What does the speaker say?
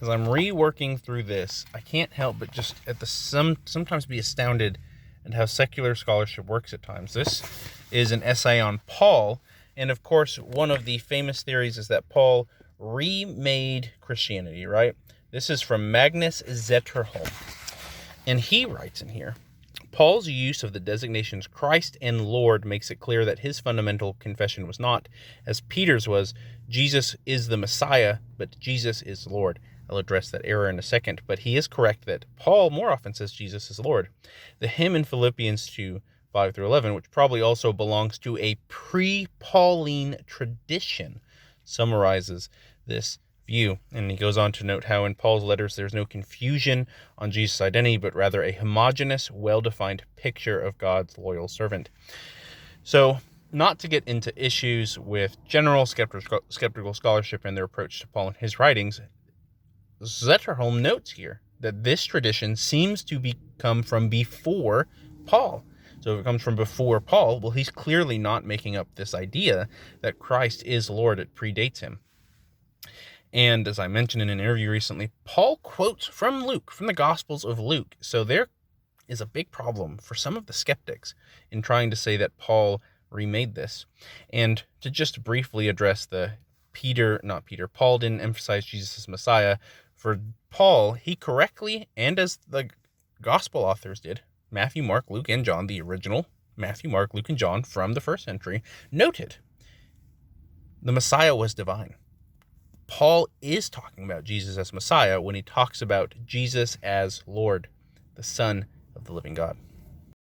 as I'm reworking through this, I can't help but just sometimes be astounded at how secular scholarship works at times. This is an essay on Paul, and of course, one of the famous theories is that Paul remade Christianity, right? This is from Magnus Zetterholm, and he writes in here, Paul's use of the designations Christ and Lord makes it clear that his fundamental confession was not, as Peter's was, Jesus is the Messiah, but Jesus is Lord. I'll address that error in a second, but he is correct that Paul more often says Jesus is Lord. The hymn in Philippians 2, 5-11, which probably also belongs to a pre-Pauline tradition, summarizes this view. And he goes on to note how in Paul's letters there's no confusion on Jesus' identity, but rather a homogeneous, well-defined picture of God's loyal servant. So, not to get into issues with general skeptical scholarship and their approach to Paul and his writings, Zetterholm notes here that this tradition seems to come from before Paul. So if it comes from before Paul, well, he's clearly not making up this idea that Christ is Lord. It predates him. And as I mentioned in an interview recently, Paul quotes from Luke, from the Gospels of Luke. So there is a big problem for some of the skeptics in trying to say that Paul remade this. And to just briefly address Paul didn't emphasize Jesus as Messiah. For Paul, he correctly, and as the Gospel authors did, Matthew, Mark, Luke, and John, the original Matthew, Mark, Luke, and John from the first century, noted the Messiah was divine. Paul is talking about Jesus as Messiah when he talks about Jesus as Lord, the Son of the living God.